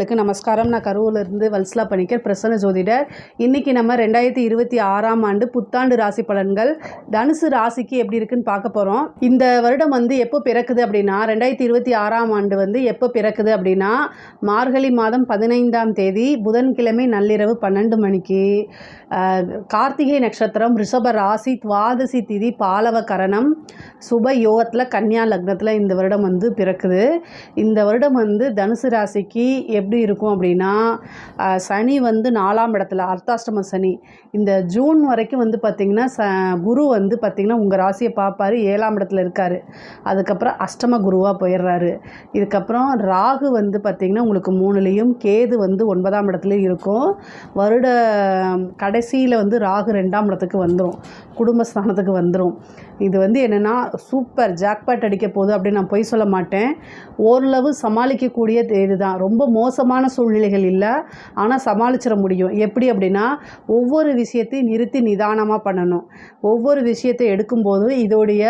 நேயர்களுக்கு நமஸ்காரம். நான் கரூரிலிருந்து வல்சலா பணிக்கர், பிரசன்ன ஜோதிடர். இன்றைக்கி நம்ம 2026ஆம் ஆண்டு புத்தாண்டு ராசி பலன்கள் தனுசு ராசிக்கு எப்படி இருக்குன்னு பார்க்க போகிறோம். இந்த வருடம் எப்போ பிறக்குது அப்படின்னா, 2026ஆம் ஆண்டு எப்போ பிறக்குது அப்படின்னா, மார்கழி மாதம் 15ஆம் தேதி புதன்கிழமை நள்ளிரவு 12 மணிக்கு கார்த்திகை நட்சத்திரம், ரிஷப ராசி, துவாதசி திதி, பாலவ கரணம், சுப யோகத்தில், கன்னியா லக்னத்தில் இந்த வருடம் பிறக்குது. இந்த வருடம் தனுசு ராசிக்கு எப்படி இருக்கும் அப்படின்னா, சனி 4ஆம் இடத்துல, அர்த்தாஷ்டம சனி. இந்த ஜூன் வரைக்கும் பார்த்திங்கன்னா குரு பார்த்திங்கன்னா உங்கள் ராசியை பார்ப்பார், 7ஆம் இடத்துல இருக்கார். அதுக்கப்புறம் அஷ்டம குருவாக போயிடுறாரு. இதுக்கப்புறம் ராகு பார்த்திங்கன்னா உங்களுக்கு 3லேயும், கேது 9ஆம் இடத்துலையும் இருக்கும். வருட கடைசியில் ராகு 2ஆம் இடத்துக்கு வந்துடும், குடும்பஸ்தானத்துக்கு வந்துடும். இது என்னென்னா சூப்பர் ஜாக்பாட் அடிக்க போகுது அப்படின்னு நான் பொய் சொல்ல மாட்டேன். ஓரளவு சமாளிக்கக்கூடிய இதுதான். ரொம்ப மோசமான சூழ்நிலைகள் இல்லை, ஆனால் சமாளிச்சிட முடியும். எப்படி அப்படின்னா, ஒவ்வொரு விஷயத்தையும் நிறுத்தி நிதானமாக பண்ணணும். ஒவ்வொரு விஷயத்தை எடுக்கும்போதும் இதோடைய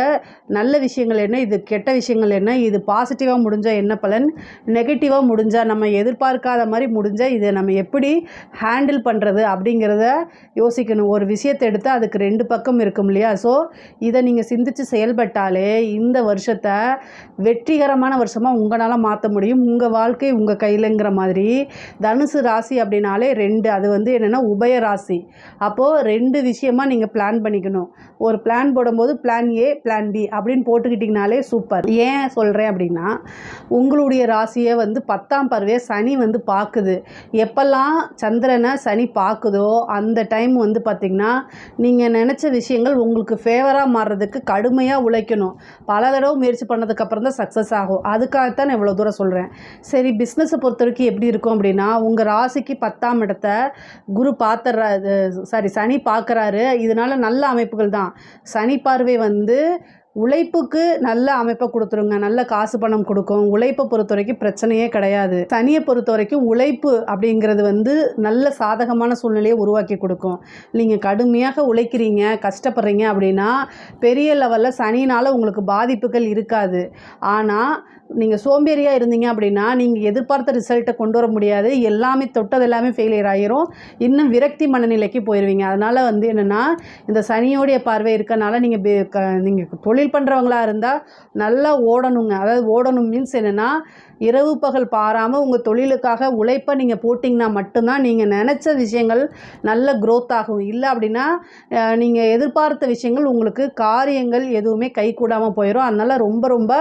நல்ல விஷயங்கள் என்ன, இது கெட்ட விஷயங்கள் என்ன, இது பாசிட்டிவாக முடிஞ்சால் என்ன பலன், நெகட்டிவாக முடிஞ்சால், நம்ம எதிர்பார்க்காத மாதிரி முடிஞ்சால் இதை நம்ம எப்படி ஹேண்டில் பண்ணுறது அப்படிங்கிறத யோசிக்கணும். ஒரு விஷயத்தை எடுத்தால் அதுக்கு 2 பக்கம் இருக்கும் இல்லையா? ஸோ இதை நீங்கள் சிந்தித்து செயல்பட்டாலே இந்த வருஷத்தை வெற்றிகரமான வருஷமாக உங்களால் மாற்ற முடியும். உங்கள் வாழ்க்கை உங்கள் கையிலங்கிற மாதிரி. தனுசு ராசி அப்படின்னாலே 2, அது என்னென்னா உபய ராசி. அப்போது 2 விஷயமாக நீங்கள் பிளான் பண்ணிக்கணும். ஒரு பிளான் போடும்போது பிளான் ஏ, பிளான் பி அப்படின்னு போட்டுக்கிட்டிங்கனாலே சூப்பர். ஏன் சொல்கிறேன் அப்படின்னா, உங்களுடைய ராசியை 10ஆம் பார்வையை சனி பார்க்குது. எப்பெல்லாம் சந்திரனை சனி பார்க்குதோ அந்த டைம் பார்த்திங்கன்னா நீங்கள் நினச்ச விஷயங்கள் உங்களுக்கு ஃபேவராக மாறுறதுக்கு கடுமையாக உழைக்கணும். பல தடவை முயற்சி பண்ணதுக்கப்புறம் தான் சக்ஸஸ் ஆகும். அதுக்காகத்தான் நான் இவ்வளோ தூரம் சொல்கிறேன். சரி, பிஸ்னஸை பொறுத்த வரைக்கும் எப்படி இருக்கும் அப்படின்னா, உங்கள் ராசிக்கு 10ஆம் இடத்தை குரு சனி பார்க்குறாரு. இதனால் நல்ல அமைப்புகள் தான். சனி பார்வை உழைப்புக்கு நல்ல அமைப்பை கொடுத்துருங்க. நல்ல காசு பணம் கொடுக்கும். உழைப்பை பொறுத்த வரைக்கும் பிரச்சனையே கிடையாது. சனியை பொறுத்த வரைக்கும் உழைப்பு அப்படிங்கிறது நல்ல சாதகமான சூழ்நிலையை உருவாக்கி கொடுக்கும். நீங்கள் கடுமையாக உழைக்கிறீங்க, கஷ்டப்படுறீங்க அப்படின்னா பெரிய லெவலில் சனினால் உங்களுக்கு பாதிப்புகள் இருக்காது. ஆனால் நீங்கள் சோம்பேறியாக இருந்தீங்க அப்படின்னா நீங்கள் எதிர்பார்த்த ரிசல்ட்டை கொண்டு வர முடியாது. எல்லாமே தொட்டது எல்லாமே ஃபெயிலியர் ஆகிரும். இன்னும் விரக்தி மனநிலைக்கு போயிடுவீங்க. அதனால் என்னென்னா, இந்த சனியோடைய பார்வை இருக்கனால நீங்கள் தொழில் பண்ணுறவங்களா இருந்தால் நல்லா ஓடணுங்க. அதாவது ஓடணும் மீன்ஸ் என்னென்னா, இரவு பகல் பாராமல் உங்கள் தொழிலுக்காக உழைப்பை நீங்கள் போட்டிங்கன்னா மட்டும்தான் நீங்கள் நினச்ச விஷயங்கள் நல்ல க்ரோத் ஆகும். இல்லை அப்படின்னா நீங்கள் எதிர்பார்த்த விஷயங்கள் உங்களுக்கு காரியங்கள் எதுவுமே கைகூடாமல் போயிடும். அதனால் ரொம்ப ரொம்ப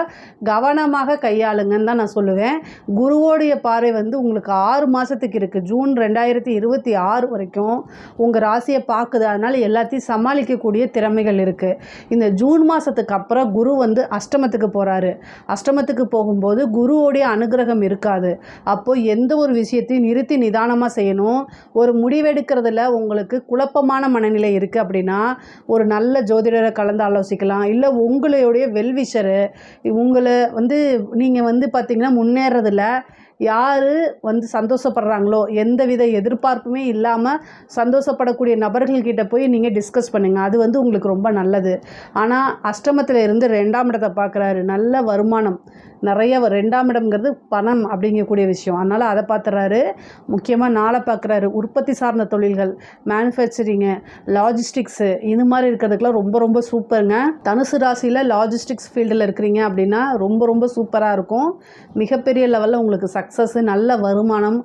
கவனமாக கையாளுங்கன்னு தான் நான் சொல்லுவேன். குருவோடைய பார்வை உங்களுக்கு 6 மாதத்துக்கு இருக்குது. ஜூன் 2026 வரைக்கும் உங்கள் ராசியை பார்க்குது. அதனால் எல்லாத்தையும் சமாளிக்கக்கூடிய திறமைகள் இருக்குது. இந்த ஜூன் மாதத்துக்கு அப்புறம் குரு அஷ்டமத்துக்கு போகிறாரு. அஷ்டமத்துக்கு போகும்போது குருவோடைய அனுகிரகம் இருக்காது. அப்போது எந்த ஒரு விஷயத்தையும் நிறுத்தி நிதானமாக செய்யணும். ஒரு முடிவெடுக்கிறதுல உங்களுக்கு குழப்பமான மனநிலை இருக்குது அப்படின்னா ஒரு நல்ல ஜோதிடரை கலந்து ஆலோசிக்கலாம். இல்லை உங்களுடைய வெல்விஷரு உங்களை நீங்கள் பார்த்திங்கன்னா முன்னேறதில் யார் சந்தோஷப்படுறாங்களோ, எந்தவித எதிர்பார்ப்புமே இல்லாமல் சந்தோஷப்படக்கூடிய நபர்கள்கிட்ட போய் நீங்கள் டிஸ்கஸ் பண்ணுங்கள். அது உங்களுக்கு ரொம்ப நல்லது. ஆனால் அஷ்டமத்தில் இருந்து 2ஆம் இடத்தை பார்க்குறாரு. நல்ல வருமானம் நிறைய 2ஆம் இடம்ங்கிறது பணம் அப்படிங்கக்கூடிய விஷயம். அதனால் அதை பார்த்துறாரு. முக்கியமாக நாளை பார்க்குறாரு. உற்பத்தி சார்ந்த தொழில்கள், மேனுஃபேக்சரிங்கு, லாஜிஸ்டிக்ஸு, இது மாதிரி இருக்கிறதுக்கெலாம் ரொம்ப ரொம்ப சூப்பருங்க. தனுசு ராசியில் லாஜிஸ்டிக்ஸ் ஃபீல்டில் இருக்கிறீங்க அப்படின்னா ரொம்ப ரொம்ப சூப்பராக இருக்கும். மிகப்பெரிய லெவலில் உங்களுக்கு சக்ஸஸ்ஸு, நல்ல வருமானம்,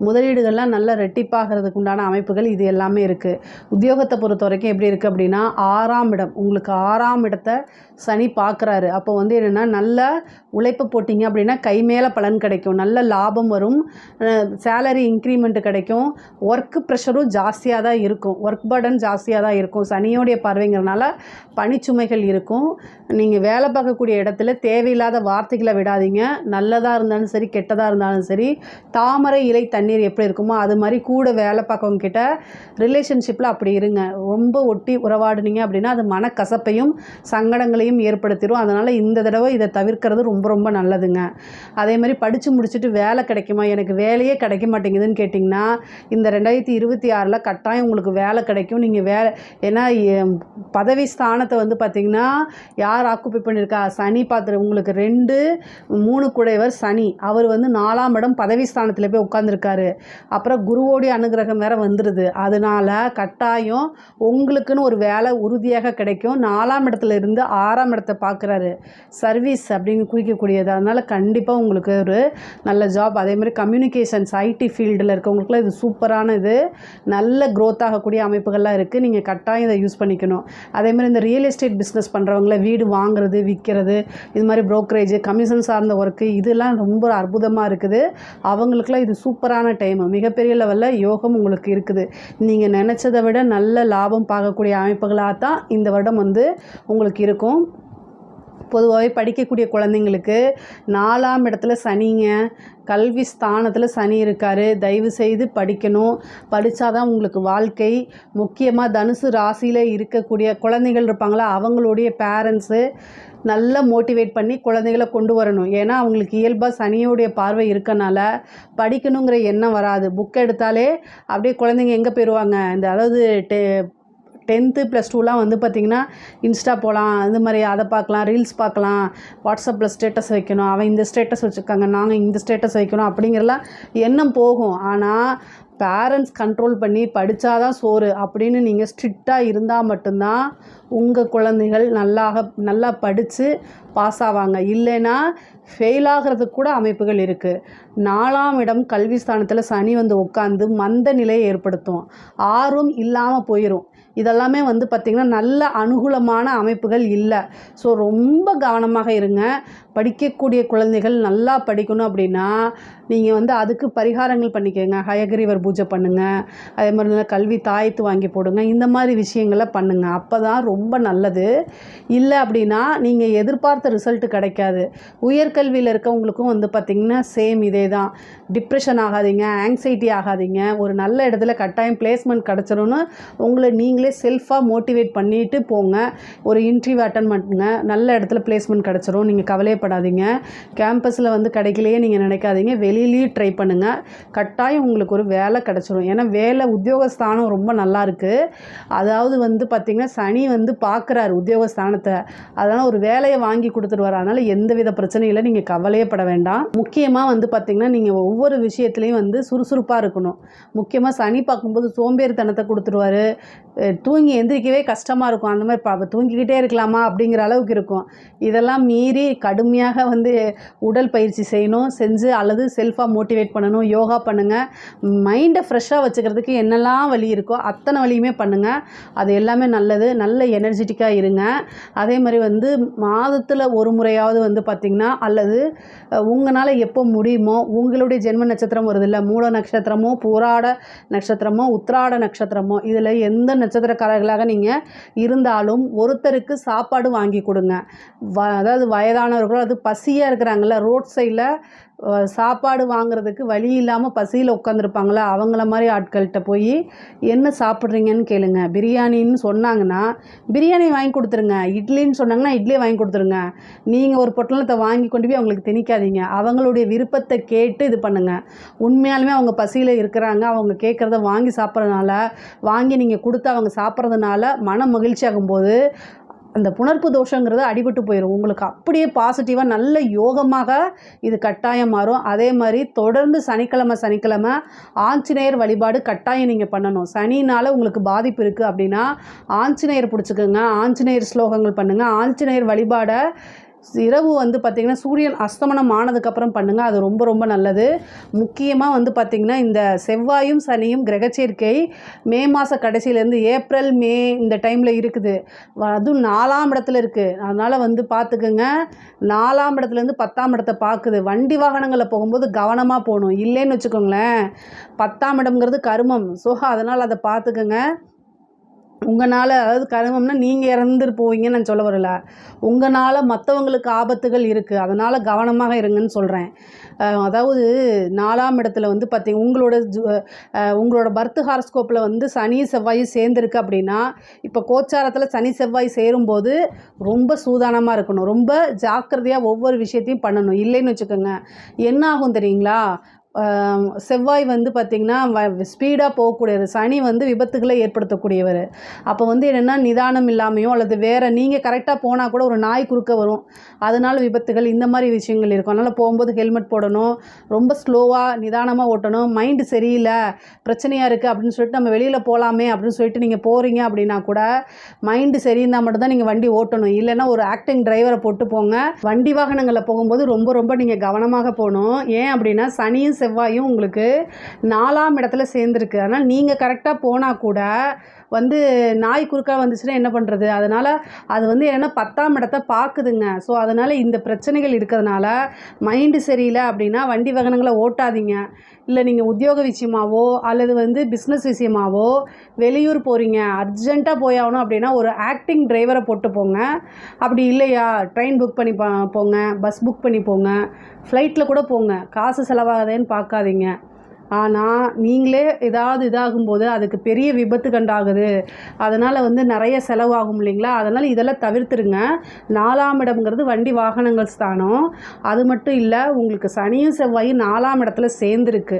முதலீடுகள்லாம் நல்ல ரெட்டிப்பாகிறதுக்கு உண்டான அமைப்புகள் இது எல்லாமே இருக்குது. உத்தியோகத்தை பொறுத்த வரைக்கும் எப்படி இருக்குது அப்படின்னா, 6ஆம் இடம், உங்களுக்கு 6ஆம் இடத்தை சனி பார்க்குறாரு. அப்போ என்னென்னா, நல்ல உழைப்பு போட்டிங்க அப்படின்னா கை மேலே பலன் கிடைக்கும். நல்ல லாபம் வரும். சேலரி இன்க்ரிமெண்ட் கிடைக்கும். ஒர்க் ப்ரெஷரும் ஜாஸ்தியாக தான் இருக்கும். ஒர்க் பர்டன் ஜாஸ்தியாக தான் இருக்கும். சனியோடைய பார்வைங்கிறனால பணிச்சுமைகள் இருக்கும். நீங்கள் வேலை பார்க்கக்கூடிய இடத்துல தேவையில்லாத வார்த்தைகளை விடாதீங்க. நல்லதாக இருந்தாலும் சரி, கெட்டதாக இருந்தாலும் சரி, தாமரை இலை தண்ணீர் எப்படி இருக்குமோ அது மாதிரி கூட வேலை பார்க்கவங்க கிட்ட ரிலேஷன்ஷிப்பில் அப்படி இருங்க. ரொம்ப ஒட்டி உறவாடுனீங்க அப்படின்னா அது மனக்கசப்பையும் சங்கடங்களையும் ஏற்படுத்திடும். அதனால் இந்த தடவை இதை தவிர்க்கிறது ரொம்ப ரொம்ப நல்லதுங்க. அதே மாதிரி படித்து முடிச்சுட்டு வேலை கிடைக்குமா, எனக்கு வேலையே கிடைக்க மாட்டேங்குதுன்னு கேட்டிங்கன்னா இந்த 2026ல் கட்டாயம் உங்களுக்கு வேலை கிடைக்கும். நீங்கள் ஏன்னா பதவி ஸ்தானத்தை வந்து பார்த்திங்கன்னா யார் ஆக்குப்பை பண்ணியிருக்கா, சனி பார்த்துரு. உங்களுக்கு 2, 3 குடையவர் சனி, அவர் வந்து 4ஆம் இடம் பதவி ஸ்தானத்தில் போய் உட்காந்துருக்காரு. அப்புறம் குருவோடைய அனுகிரகம் வேறு வந்துடுது. அதனால் கட்டாயம் உங்களுக்குன்னு ஒரு வேலை உறுதியாக கிடைக்கும். 4ஆம் இடத்துல இருந்து 6ஆம் இடத்தை பார்க்குறாரு, சர்வீஸ் அப்படின்னு குறிக்கக்கூடியது. அதனால் கண்டிப்பாக உங்களுக்கு ஒரு நல்ல ஜாப். அதே மாதிரி கம்யூனிகேஷன்ஸ் ஐடி ஃபீல்டில் இருக்கவங்களுக்குலாம் இது சூப்பரான இது, நல்ல க்ரோத் ஆகக்கூடிய அமைப்புகள்லாம் இருக்குது. நீங்கள் கட்டாயம் இதை யூஸ் பண்ணிக்கணும். அதே மாதிரி இந்த ரியல் எஸ்டேட் பிஸ்னஸ் பண்ணுறவங்கள வீடு வாங்குறது விற்கிறது, இது மாதிரி ப்ரோக்கரேஜ் கமிஷன் சார்ந்த ஒர்க்கு, இதெல்லாம் ரொம்ப அற்புதமாக இருக்குது. அவங்களுக்குலாம் இது சூப்பரான டைம். மிகப்பெரிய லெவலில் யோகம் உங்களுக்கு இருக்குது. நீங்கள் நினச்சதை விட நல்ல லாபம் பார்க்கக்கூடிய அமைப்புகளாக தான் இந்த வருடம் வந்து உங்களுக்கு இருக்கும். பொதுவாகவே படிக்கக்கூடிய குழந்தைங்களுக்கு 4ஆம் இடத்துல சனிங்க, கல்வி ஸ்தானத்தில் சனி இருக்கார். தயவு செய்து படிக்கணும். படித்தாதான் உங்களுக்கு வாழ்க்கை. முக்கியமாக தனுசு ராசியில் இருக்கக்கூடிய குழந்தைகள் இருப்பாங்களா, அவங்களுடைய பேரண்ட்ஸு நல்லா மோட்டிவேட் பண்ணி குழந்தைகளை கொண்டு வரணும். ஏன்னா அவங்களுக்கு இயல்பாக சனியோடைய பார்வை இருக்கனால படிக்கணுங்கிற எண்ணம் வராது. புக் எடுத்தாலே அப்படியே குழந்தைங்க எங்கே போயிடுவாங்க, இந்த அதாவது 10th + 2லாம் வந்து பார்த்திங்கன்னா இன்ஸ்டா போகலாம், இந்த மாதிரி அதை பார்க்கலாம், ரீல்ஸ் பார்க்கலாம், வாட்ஸ்அப்பில் ஸ்டேட்டஸ் வைக்கணும், அவன் இந்த ஸ்டேட்டஸ் வச்சுருக்காங்க, நாங்கள் இந்த ஸ்டேட்டஸ் வைக்கணும் அப்படிங்கிறலாம் எண்ணம் போகும். ஆனால் பேரண்ட்ஸ் கண்ட்ரோல் பண்ணி படித்தாதான் சோறு அப்படின்னு நீங்கள் ஸ்ட்ரிக்டாக இருந்தால் மட்டும்தான் உங்கள் குழந்தைகள் நல்லா படித்து பாஸ் ஆவாங்க. இல்லைன்னா ஃபெயில் ஆகிறதுக்கு கூட அமைப்புகள் இருக்குது. 4ஆம் இடம் கல்வி ஸ்தானத்தில் சனி வந்து உட்காந்து மந்த நிலையை ஏற்படுத்தும். ஆர்வம் இல்லாமல் போயிடும். இதெல்லாமே வந்து பார்த்திங்கன்னா நல்ல அனுகூலமான அமைப்புகள் இல்லை. ஸோ ரொம்ப கவனமாக இருங்க. படிக்கக்கூடிய குழந்தைகள் நல்லா படிக்கணும் அப்படின்னா நீங்கள் வந்து அதுக்கு பரிகாரங்கள் பண்ணிக்கோங்க. ஹயகிரீவர் பூஜை பண்ணுங்கள். அதே மாதிரி நல்லா கல்வி தாயத்து வாங்கி போடுங்க. இந்த மாதிரி விஷயங்களை பண்ணுங்கள். அப்போ தான் ரொம்ப நல்லது. இல்லை அப்படின்னா நீங்கள் எதிர்பார்த்த ரிசல்ட்டு கிடைக்காது. உயர்கல்வியில் இருக்கவங்களுக்கும் வந்து பார்த்திங்கன்னா சேம் இதே தான். டிப்ரெஷன் ஆகாதீங்க, ஆங்ஸைட்டி ஆகாதீங்க. ஒரு நல்ல இடத்துல கட்டாயம் பிளேஸ்மெண்ட் கிடச்சிரும்னு உங்களை நீங்களே செல்ஃபாக மோட்டிவேட் பண்ணிவிட்டு போங்க. ஒரு இன்டர்வியூ அட்டன் பண்ணுங்க, நல்ல இடத்துல பிளேஸ்மெண்ட் கிடச்சிரும். நீங்கள் கவலையப்படாதீங்க. கேம்பஸில் வந்து கிடைக்கலையே நீங்கள் நினைக்காதீங்க, வெளியிலேயும் ட்ரை பண்ணுங்கள். கட்டாயம் உங்களுக்கு ஒரு வேலை கிடச்சிரும். ஏன்னா வேலை உத்தியோகஸ்தானம் ரொம்ப நல்லா இருக்குது. அதாவது வந்து பார்த்திங்கன்னா சனி வந்து பார்க்குறாரு உத்தியோகஸ்தானத்தை. அதனால் ஒரு வேலையை வாங்கி கொடுத்துருவார். அதனால் எந்தவித பிரச்சனையும் இல்லை, நீங்கள் கவலையப்பட வேண்டாம். முக்கியமாக வந்து பார்த்திங்கன்னா நீங்கள் ஒவ்வொரு விஷயத்துலையும் வந்து சுறுசுறுப்பாக இருக்கணும். முக்கியமாக சனி பார்க்கும்போது சோம்பேறித்தனத்தை கொடுத்துருவார். தூங்கி எந்திரிக்கவே கஷ்டமாக இருக்கும். அந்த மாதிரி தூங்கிக்கிட்டே இருக்கலாமா அப்படிங்கிற அளவுக்கு இருக்கும். இதெல்லாம் மீறி கடுமையாக வந்து உடல் பயிற்சி செய்யணும். செஞ்சு அல்லது செல்ஃபாக மோட்டிவேட் பண்ணணும். யோகா பண்ணுங்கள். மைண்டை ஃப்ரெஷ்ஷாக வச்சுக்கிறதுக்கு என்னெல்லாம் வழி இருக்கோ அத்தனை வழியுமே பண்ணுங்கள். அது எல்லாமே நல்லது. நல்ல எனர்ஜெட்டிக்காக இருங்க. அதே மாதிரி வந்து மாதத்தில் ஒரு முறையாவது வந்து பார்த்திங்கன்னா அல்லது உங்களால் எப்போ முடியுமோ உங்களுடைய ஜென்ம நட்சத்திரம் வருது இல்லை, மூல நட்சத்திரமோ பூராட நட்சத்திரமோ உத்திராட நட்சத்திரமோ, இதில் எந்த நட்சத்திரக்காரர்களாக நீங்கள் இருந்தாலும் ஒருத்தருக்கு சாப்பாடு வாங்கி கொடுங்க. அதாவது வயதானவர்களோ அது பசியாக இருக்கிறாங்கல்ல, ரோட் சைடில் சாப்பாடு வாங்குறதுக்கு வழி இல்லாமல் பசியில் உட்காந்துருப்பாங்களா, அவங்கள மாதிரி ஆட்கள்கிட்ட போய் என்ன சாப்பிட்றீங்கன்னு கேளுங்க. பிரியாணின்னு சொன்னாங்கன்னா பிரியாணி வாங்கி கொடுத்துருங்க. இட்லின்னு சொன்னாங்கன்னா இட்லியை வாங்கி கொடுத்துருங்க. நீங்கள் ஒரு பொட்டலத்தை வாங்கி கொண்டு போய் அவங்களுக்கு திணிக்காதீங்க. அவங்களுடைய விருப்பத்தை கேட்டு இது பண்ணுங்கள். உண்மையாலுமே அவங்க பசியில் இருக்கிறாங்க, அவங்க கேட்குறத வாங்கி சாப்பிட்றதுனால, வாங்கி நீங்கள் கொடுத்து அவங்க சாப்பிட்றதுனால மன மகிழ்ச்சி ஆகும்போது அந்த புணர்ப்பு தோஷங்கிறது அடிபட்டு போயிடும். உங்களுக்கு அப்படியே பாசிட்டிவாக நல்ல யோகமாக இது கட்டாயம் மாறும். அதே மாதிரி தொடர்ந்து சனிக்கிழமை ஆஞ்சநேயர் வழிபாடு கட்டாயம் நீங்கள் பண்ணணும். சனினால் உங்களுக்கு பாதிப்பு இருக்குது அப்படின்னா ஆஞ்சநேயர் பிடிச்சிக்கோங்க. ஆஞ்சநேயர் ஸ்லோகங்கள் பண்ணுங்கள். ஆஞ்சநேயர் வழிபாடை இரவு வந்து பார்த்திங்கன்னா சூரியன் அஸ்தமனம் ஆனதுக்கப்புறம் பண்ணுங்கள். அது ரொம்ப ரொம்ப நல்லது. முக்கியமாக வந்து பார்த்திங்கன்னா இந்த செவ்வாயும் சனியும் கிரகச்சேர்க்கை மே மாத கடைசியிலேருந்து ஏப்ரல் மே இந்த டைமில் இருக்குது. அதுவும் 4ஆம் இடத்துல இருக்குது. அதனால் வந்து பார்த்துக்குங்க. 4ஆம் இடத்துலேருந்து 10ஆம் இடத்தை பார்க்குது. வண்டி வாகனங்களில் போகும்போது கவனமாக போகணும். இல்லைன்னு வச்சுக்கோங்களேன், 10ஆம் இடம்ங்கிறது கருமம். ஸோ அதனால் அதை பார்த்துக்குங்க. உங்களால், அதாவது கர்மம்னா நீங்கள் இறந்துட்டு போவீங்கன்னு நான் சொல்ல வரல. உங்களால் மற்றவங்களுக்கு ஆபத்துகள் இருக்குது, அதனால் கவனமாக இருங்கன்னு சொல்கிறேன். அதாவது 4ஆம் இடத்துல வந்து பார்த்தீங்க உங்களோட பர்த் ஹாரஸ்கோப்பில் வந்து சனி செவ்வாயும் சேர்ந்துருக்கு அப்படின்னா, இப்போ கோச்சாரத்தில் சனி செவ்வாய் சேரும்போது ரொம்ப சூதானமாக இருக்கணும், ரொம்ப ஜாக்கிரதையாக ஒவ்வொரு விஷயத்தையும் பண்ணணும். இல்லைன்னு வச்சுக்கோங்க, என்ன ஆகும் தெரியுங்களா? செவ்வாய் வந்து பார்த்திங்கன்னா ஸ்பீடாக போகக்கூடியது, சனி வந்து விபத்துகளை ஏற்படுத்தக்கூடியவர். அப்போ வந்து என்னென்னா நிதானம் இல்லாமையோ அல்லது வேறு நீங்கள் கரெக்டாக போனால் கூட ஒரு நாய் குறுக்க வரும், அதனால் விபத்துகள், இந்த மாதிரி விஷயங்கள் இருக்கும். அதனால் போகும்போது ஹெல்மெட் போடணும், ரொம்ப ஸ்லோவாக நிதானமாக ஓட்டணும். மைண்டு சரியில்லை, பிரச்சனையாக இருக்குது அப்படின்னு சொல்லிட்டு நம்ம வெளியில் போகலாமே அப்படின்னு சொல்லிட்டு நீங்கள் போகிறீங்க அப்படின்னா கூட மைண்டு சரியிருந்தால் மட்டும்தான் நீங்கள் வண்டி ஓட்டணும். இல்லைன்னா ஒரு ஆக்டிங் டிரைவரை போட்டு போங்க. வண்டி வாகனங்களில் போகும்போது ரொம்ப ரொம்ப நீங்கள் கவனமாக போகணும். ஏன் அப்படின்னா சனியும் செவ்வாயும் உங்களுக்கு 4ஆம் இடத்துல சேர்ந்துருக்கு. அதனால் நீங்கள் கரெக்டாக போனால் கூட வந்து நாய் குறுக்கா வந்துச்சுன்னா என்ன பண்ணுறது? அதனால் அது வந்து என்னென்னா 10ஆம் இடத்த பார்க்குதுங்க. ஸோ அதனால் இந்த பிரச்சனைகள் இருக்கிறதுனால மைண்டு சரியில்லை அப்படின்னா வண்டி வாகனங்களை ஓட்டாதீங்க. இல்லை நீங்கள் உத்தியோக விஷயமாவோ அல்லது வந்து பிஸ்னஸ் விஷயமாவோ வெளியூர் போகிறீங்க, அர்ஜெண்ட்டாக போயாகணும் அப்படின்னா ஒரு ஆக்டிங் டிரைவரை போட்டு போங்க. அப்படி இல்லையா ட்ரெயின் புக் பண்ணி போங்க, பஸ் புக் பண்ணி போங்க, ஃப்ளைட்டில் கூட போங்க. காசு செலவாகுதேன்னு பார்க்காதீங்க. ஆனால் நீங்களே ஏதாவது இதாகும்போது அதுக்கு பெரிய விபத்து கண்டாகுது, அதனால் வந்து நிறைய செலவாகும் இல்லைங்களா? அதனால் இதெல்லாம் தவிர்த்துருங்க. 4ஆம் இடம்ங்கிறது வண்டி வாகனங்கள் ஸ்தானம். அது மட்டும் இல்லை, உங்களுக்கு சனியும் செவ்வாயும் 4ஆம் இடத்துல சேர்ந்துருக்கு.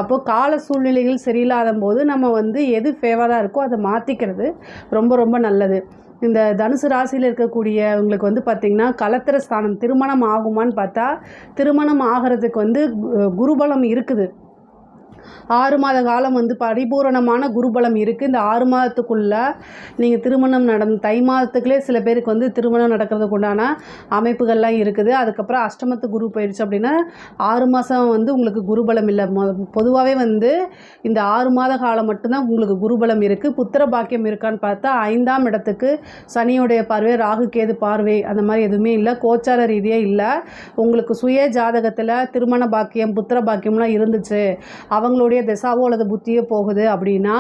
அப்போது கால சூழ்நிலைகள் சரியில்லாத போது நம்ம வந்து எது ஃபேவராக இருக்கோ அதை மாற்றிக்கிறது ரொம்ப ரொம்ப நல்லது. இந்த தனுசு ராசியில் இருக்கக்கூடியவங்களுக்கு வந்து பார்த்திங்கன்னா கலத்திர ஸ்தானம், திருமணம் ஆகுமான்னு பார்த்தா திருமணம் ஆகிறதுக்கு வந்து குருபலம் இருக்குது. 6 மாத காலம் வந்து பரிபூரணமான குருபலம் இருக்குது. இந்த 6 மாதத்துக்குள்ளே நீங்கள் திருமணம் தை மாதத்துக்குள்ளே சில பேருக்கு வந்து திருமணம் நடக்கிறதுக்கு உண்டான அமைப்புகள்லாம் இருக்குது. அதுக்கப்புறம் அஷ்டமத்து குரு போயிடுச்சு அப்படின்னா 6 மாதம் வந்து உங்களுக்கு குருபலம் இல்லை. பொதுவாகவே வந்து இந்த 6 மாத காலம் மட்டும்தான் உங்களுக்கு குருபலம் இருக்குது. புத்திர பாக்கியம் இருக்கான்னு பார்த்தா 5ஆம் இடத்துக்கு சனியோடைய பார்வை, ராகு கேது பார்வை, அந்த மாதிரி எதுவுமே இல்லை. கோச்சார ரீதியாக இல்லை. உங்களுக்கு சுய ஜாதகத்தில் திருமண பாக்கியம், புத்திர பாக்கியம்லாம் இருந்துச்சு, அவங்களுடைய திசாவோ அல்லது புத்தியோ போகுது அப்படின்னா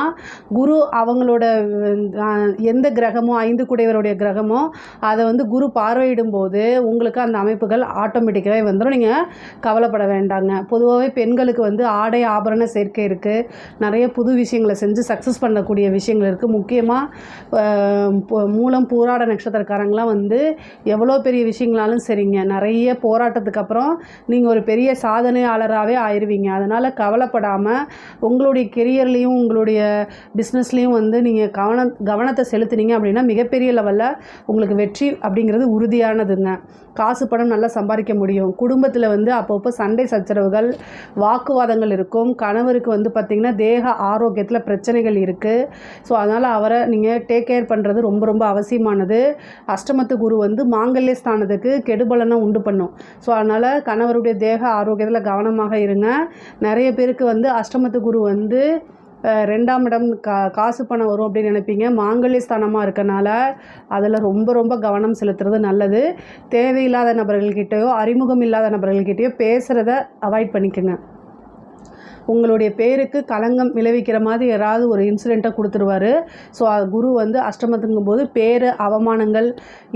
குரு அவங்களோட எந்த கிரகமோ 5 குடையவருடைய கிரகமோ அதை வந்து குரு பார்வையிடும் போது உங்களுக்கு அந்த அமைப்புகள் ஆட்டோமேட்டிக்காகவே வந்துடும். நீங்கள் கவலைப்பட வேண்டாங்க. பொதுவாகவே பெண்களுக்கு வந்து ஆடை ஆபரண சேர்க்கை இருக்குது, நிறைய புது விஷயங்களை செஞ்சு சக்ஸஸ் பண்ணக்கூடிய விஷயங்கள் இருக்குது. முக்கியமாக மூலம் பூராட நட்சத்திரக்காரங்களாம் வந்து எவ்வளோ பெரிய விஷயங்களாலும் சரிங்க, நிறைய போராட்டத்துக்கு அப்புறம் நீங்கள் ஒரு பெரிய சாதனையாளராகவே ஆயிடுவீங்க. அதனால் கவலைப்படாமல் உங்களுடைய கெரியர்லேயும் உங்களுடைய பிஸ்னஸ்லேயும் வந்து நீங்கள் கவனத்தை செலுத்துனீங்க அப்படின்னா மிகப்பெரிய லெவலில் உங்களுக்கு வெற்றி அப்படிங்கிறது உறுதியானதுங்க. காசு பணம் நல்லா சம்பாதிக்க முடியும். குடும்பத்தில் வந்து அப்பப்போ சண்டை சச்சரவுகள், வாக்குவாதங்கள் இருக்கும். கணவருக்கு வந்து பார்த்திங்கன்னா தேக ஆரோக்கியத்தில் பிரச்சனைகள் இருக்குது. ஸோ அதனால் அவரை நீங்கள் டேக் கேர் பண்ணுறது ரொம்ப ரொம்ப அவசியமானது. அஷ்டமத்து குரு வந்து மாங்கல்ய ஸ்தானத்துக்கு கெடுபலனை உண்டு பண்ணும். ஸோ அதனால் கணவருடைய தேக ஆரோக்கியத்தில் கவனமாக இருங்க. நிறைய பேருக்கு வந்து அஷ்டமத்து குரு வந்து 2ஆம் இடம் காசு பணம் வரும் அப்படின்னு நினைப்பீங்க. மாங்கல்ய ஸ்தானமாக இருக்கனால அதில் ரொம்ப ரொம்ப கவனம் செலுத்துறது நல்லது. தேவையில்லாத நபர்கள்கிட்டயோ அறிமுகம் இல்லாத நபர்கள்கிட்டயோ பேசுகிறத அவாய்ட் பண்ணிக்கோங்க. உங்களுடைய பேருக்கு களங்கம் விளைவிக்கிற மாதிரி யாராவது ஒரு இன்சிடெண்ட்டை கொடுத்துருவார். ஸோ குரு வந்து அஷ்டமத்துங்கும் போது பேர் அவமானங்கள்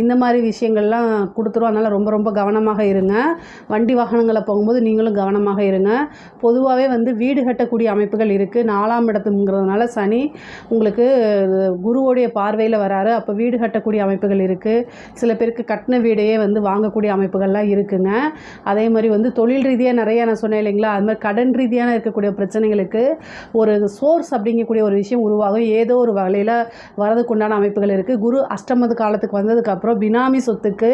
இந்த மாதிரி விஷயங்கள்லாம் கொடுத்துரும். அதனால் ரொம்ப ரொம்ப கவனமாக இருங்க. வண்டி வாகனங்களை போகும்போது நீங்களும் கவனமாக இருங்க. பொதுவாகவே வந்து வீடு கட்டக்கூடிய அமைப்புகள் இருக்குது. 4ஆம் இடத்துங்கிறதுனால சனி உங்களுக்கு குருவோடைய பார்வையில் வராரு. அப்போ வீடு கட்டக்கூடிய அமைப்புகள் இருக்குது. சில பேருக்கு கட்டின வீடையே வந்து வாங்கக்கூடிய அமைப்புகள்லாம் இருக்குங்க. அதே மாதிரி வந்து தொழில் ரீதியாக நிறையா நான் சொன்னேன் இல்லைங்களா, அது மாதிரி கடன் ரீதியான இருக்கக்கூடிய பிரச்சனைகளுக்கு ஒரு சோர்ஸ் அப்படிங்கக்கூடிய ஒரு விஷயம் உருவாகும். ஏதோ ஒரு வகையில் வரதுக்குண்டான அமைப்புகள் இருக்குது. குரு அஷ்டமது காலத்துக்கு வந்ததுக்கப்புறம் பினாமி சொத்துக்கு